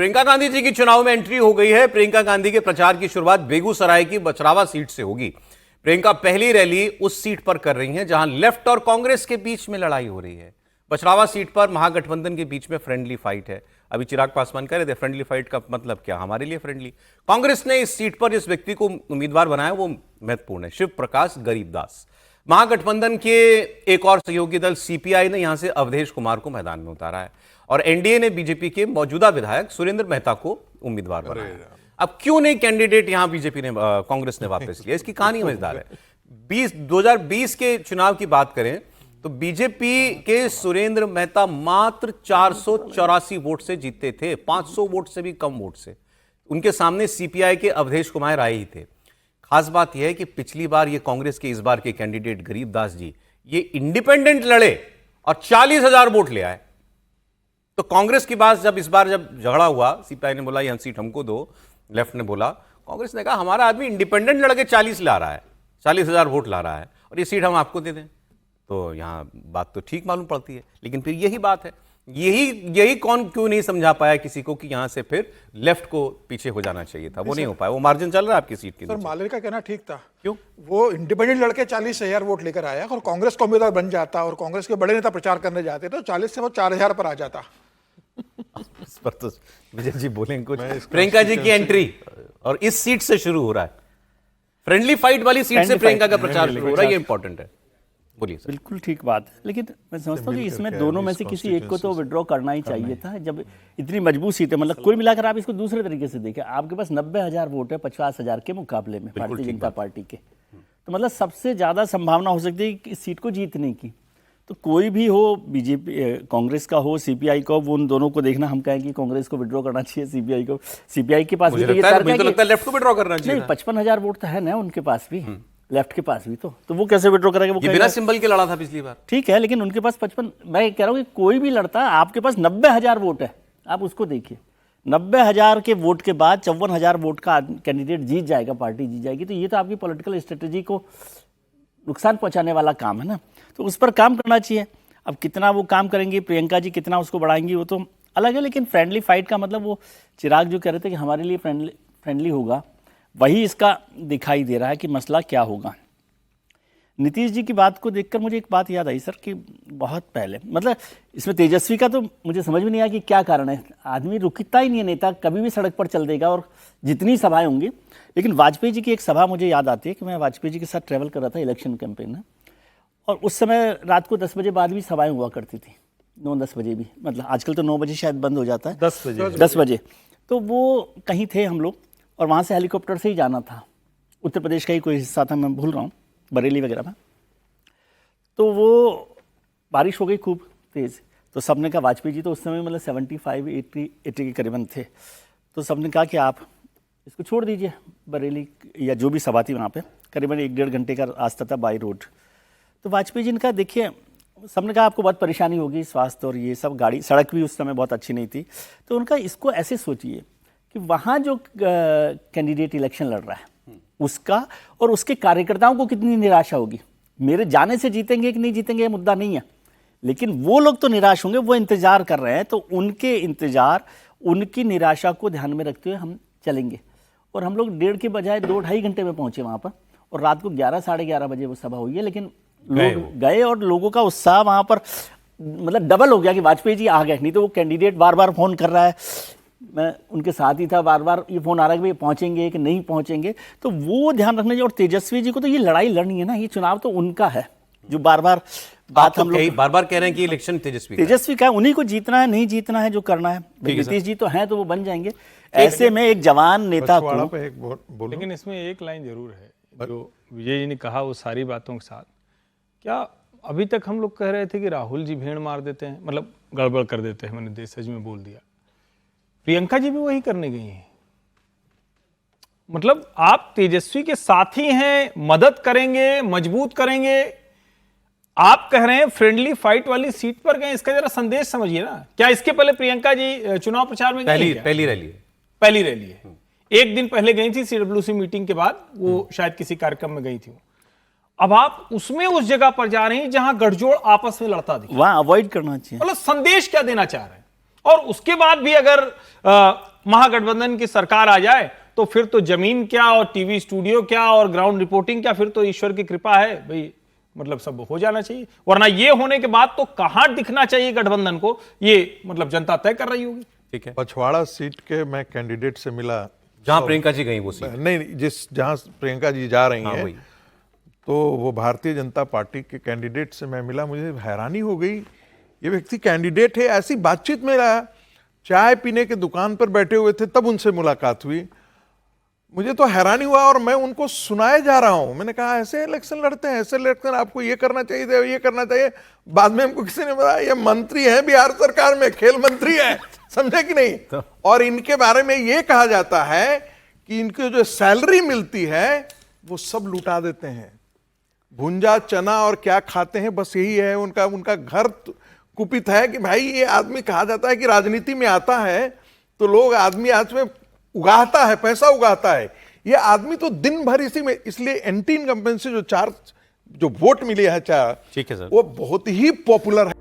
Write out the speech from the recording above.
प्रियंका गांधी जी की चुनाव में एंट्री हो गई है। प्रियंका गांधी के प्रचार की शुरुआत बेगूसराय की बछरावा सीट से होगी। प्रियंका पहली रैली उस सीट पर कर रही हैं जहां लेफ्ट और कांग्रेस के बीच में लड़ाई हो रही है। बछरावा सीट पर महागठबंधन के बीच में फ्रेंडली फाइट है। अभी चिराग पासवान कह रहे थे फ्रेंडली फाइट का मतलब क्या, हमारे लिए फ्रेंडली। कांग्रेस ने इस सीट पर जिस व्यक्ति को उम्मीदवार बनाया वो महत्वपूर्ण है, शिव प्रकाश गरीबदास। महागठबंधन के एक और सहयोगी दल सीपीआई ने यहां से अवधेश कुमार को मैदान में उतारा है और एनडीए ने बीजेपी के मौजूदा विधायक सुरेंद्र मेहता को उम्मीदवार बनाया। अब क्यों नहीं कैंडिडेट यहां बीजेपी ने कांग्रेस ने वापस लिया, इसकी कहानी मजेदार है। 2020 के चुनाव की बात करें तो बीजेपी के सुरेंद्र मेहता मात्र 484 वोट से जीते थे, 500 वोट से भी कम वोट से। उनके सामने सीपीआई के अवधेश कुमार आए ही थे। खास बात यह है कि पिछली बार ये कांग्रेस के इस बार के कैंडिडेट गरीबदास जी ये इंडिपेंडेंट लड़े और 40,000 वोट ले आए। तो कांग्रेस के पास इस बार जब झगड़ा हुआ, सीपीआई ने बोला यह सीट हमको दो, लेफ्ट ने बोला, कांग्रेस ने कहा हमारा आदमी इंडिपेंडेंट लड़के 40 ला रहा है, 40,000 वोट ला रहा है और ये सीट हम आपको दे दें। तो यहां बात तो ठीक मालूम पड़ती है, लेकिन फिर यही बात है, यही कौन क्यों नहीं समझा पाया किसी को कि यहां से फिर लेफ्ट को पीछे हो जाना चाहिए था, वो नहीं हो पाया। वो मार्जिन चल रहा है आपकी सीट के। सर मालेर का कहना ठीक था। क्यों? वो इंडिपेंडेंट लड़के 40,000 वोट लेकर आया और कांग्रेस का उम्मीदवार बन जाता और कांग्रेस के बड़े नेता प्रचार करने जाते तो 40 से वो 4,000 पर आ जाता। इस पर तो विजय जी बोलेंगे कुछ। प्रियंका जी की एंट्री और इस सीट से शुरू हो रहा है, फ्रेंडली फाइट वाली सीट से प्रियंका का प्रचार शुरू हो रहा है, ये इंपॉर्टेंट है। बोलिए सर। बिल्कुल ठीक बात है, लेकिन मैं समझता हूँ कि इसमें दोनों में से किसी एक को तो विड्रॉ करना ही चाहिए था। जब इतनी मजबूत सीट है, मतलब कुल मिलाकर आप इसको दूसरे तरीके से देखें, आपके पास 90,000 वोट है 50,000 के मुकाबले में भारतीय जनता पार्टी के, तो मतलब सबसे ज्यादा संभावना हो सकती है कि इस सीट को जीतने की। तो कोई भी हो, बीजेपी कांग्रेस का हो, सीपीआई का हो, वो उन दोनों को देखना, हम कहें कि कांग्रेस को विड्रॉ करना चाहिए, सीपीआई को। सीपीआई के पास भी तो ये लेफ्ट को विड्रॉ करना चाहिए। 55,000 वोट तो है ना उनके पास भी, लेफ्ट के पास भी, तो वो कैसे विड्रॉ करेंगे? वो बिना सिंबल के लड़ा था पिछली बार। ठीक है, लेकिन उनके पास 55, मैं कह रहा हूँ कि कोई भी लड़ता, आपके पास 90,000 वोट है, आप उसको देखिए। 90,000 के वोट के बाद 54,000 वोट का कैंडिडेट जीत जाएगा, पार्टी जीत जाएगी, तो ये तो आपकी पॉलिटिकल स्ट्रेटेजी को नुकसान पहुंचाने वाला काम है ना, तो उस पर काम करना चाहिए। अब कितना वो काम करेंगे, प्रियंका जी कितना उसको बढ़ाएंगी, वो तो अलग है, लेकिन फ्रेंडली फाइट का मतलब वो चिराग जो कह रहे थे कि हमारे लिए फ्रेंडली होगा, वही इसका दिखाई दे रहा है कि मसला क्या होगा। नीतीश जी की बात को देखकर मुझे एक बात याद आई सर कि बहुत पहले, मतलब इसमें तेजस्वी का तो मुझे समझ में नहीं आया कि क्या कारण है। आदमी रुकता ही नहीं है, नेता कभी भी सड़क पर चल देगा और जितनी सभाएं होंगी। लेकिन वाजपेयी जी की एक सभा मुझे याद आती है कि मैं वाजपेयी जी के साथ ट्रैवल कर रहा था इलेक्शन कैंपेन में, और उस समय रात को 10 बजे बाद भी सभाएं हुआ करती थी, 9-10 बजे भी, मतलब आजकल तो 9 बजे शायद बंद हो जाता है, 10 बजे। तो वो कहीं थे हम लोग और वहाँ से हेलीकॉप्टर से ही जाना था, उत्तर प्रदेश का ही कोई हिस्सा था, मैं भूल रहा हूँ, बरेली वगैरह में। तो वो बारिश हो गई खूब तेज़, तो सबने कहा, वाजपेयी जी तो उस समय मतलब 75-80 के करीबन थे, तो सबने कहा कि आप इसको छोड़ दीजिए, बरेली या जो भी सभा थी वहाँ पे करीबन 1-1.5 घंटे का रास्ता था बाई रोड। तो वाजपेयी जी ने कहा, देखिए, सबने कहा आपको बहुत परेशानी होगी, स्वास्थ्य और ये सब, गाड़ी सड़क भी उस समय बहुत अच्छी नहीं थी, तो उनका इसको ऐसे सोचिए कि वहाँ जो कैंडिडेट इलेक्शन लड़ रहा है उसका और उसके कार्यकर्ताओं को कितनी निराशा होगी। मेरे जाने से जीतेंगे कि नहीं जीतेंगे ये मुद्दा नहीं है, लेकिन वो लोग तो निराश होंगे, वो इंतजार कर रहे हैं, तो उनके इंतजार, उनकी निराशा को ध्यान में रखते हुए हम चलेंगे। और हम लोग 1.5 के बजाय 2-2.5 घंटे में पहुंचे वहाँ पर, और रात को 11-11:30 बजे वो सभा हुई है, लेकिन लोग गए और लोगों का उत्साह वहाँ पर मतलब डबल हो गया कि वाजपेयी जी आ गए। नहीं तो वो कैंडिडेट बार बार फोन कर रहा है, मैं उनके साथ ही था, बार बार ये फोन आ रहा है कि भाई पहुंचेंगे कि नहीं पहुंचेंगे, तो वो ध्यान रखना चाहिए। और तेजस्वी जी को तो ये लड़ाई लड़नी है ना, ये चुनाव तो उनका है, जो बार बार बात हम लोग बार बार कह रहे हैं कि इलेक्शन तेजस्वी का है, उन्हीं को जीतना है, नहीं जीतना है, जो करना है। नीतीश जी तो हैं तो वो बन जाएंगे। ऐसे में एक जवान नेता को, लेकिन इसमें एक लाइन जरूर है जो विजय जी ने कहा, वो सारी बातों के साथ, क्या अभी तक हम लोग कह रहे थे कि राहुल जी भीड़ मार देते हैं, मतलब गड़बड़ कर देते हैं, मैंने सच में बोल दिया। प्रियंका जी भी वही करने गई हैं, मतलब आप तेजस्वी के साथी हैं, मदद करेंगे, मजबूत करेंगे। आप कह रहे हैं फ्रेंडली फाइट वाली सीट पर गए, इसका जरा संदेश समझिए ना। क्या इसके पहले प्रियंका जी चुनाव प्रचार में पहली रैली है। एक दिन पहले गई थी सीडब्ल्यूसी मीटिंग के बाद, वो शायद किसी कार्यक्रम में गई थी। अब आप उसमें उस जगह पर जा रहे हैं जहां गठजोड़ आपस में लड़ता दिखा, वहां अवॉइड करना चाहिए। मतलब संदेश क्या देना चाह रहे हैं? और उसके बाद भी अगर महागठबंधन की सरकार आ जाए तो फिर तो जमीन क्या और टीवी स्टूडियो क्या और ग्राउंड रिपोर्टिंग क्या, फिर तो ईश्वर की कृपा है भाई, मतलब सब हो जाना चाहिए। वरना ये होने के बाद तो कहां दिखना चाहिए गठबंधन को, ये मतलब जनता तय कर रही होगी। ठीक है, पछवाड़ा सीट के मैं कैंडिडेट से मिला, जहां प्रियंका जी गई वो सीट। नहीं, जहां प्रियंका जी जा रही हैं, वही। तो वो भारतीय जनता पार्टी के कैंडिडेट से मैं मिला, मुझे हैरानी हो गई, ये व्यक्ति कैंडिडेट है। ऐसी बातचीत में रहा, चाय पीने के दुकान पर बैठे हुए थे तब उनसे मुलाकात हुई, मुझे तो हैरानी हुआ और मैं उनको सुनाए जा रहा हूं। मैंने कहा ऐसे इलेक्शन लड़ते हैं, ऐसे लड़ते हैं, आपको ये करना चाहिए था, ये करना चाहिए। बाद में हमको किसी ने बताया ये मंत्री है बिहार सरकार में, खेल मंत्री है, समझे कि नहीं। और इनके बारे में ये कहा जाता है कि इनकी जो सैलरी मिलती है वो सब लुटा देते हैं, भुंजा चना और क्या खाते हैं, बस यही है उनका घर कुपित है। कि भाई ये आदमी, कहा जाता है कि राजनीति में आता है तो लोग आदमी आज में उगाता है, पैसा उगाता है, ये आदमी तो दिन भर इसी में। इसलिए एंटी इनकम्बेंसी जो वोट मिले हैं, ठीक है सर, वो बहुत ही पॉपुलर है।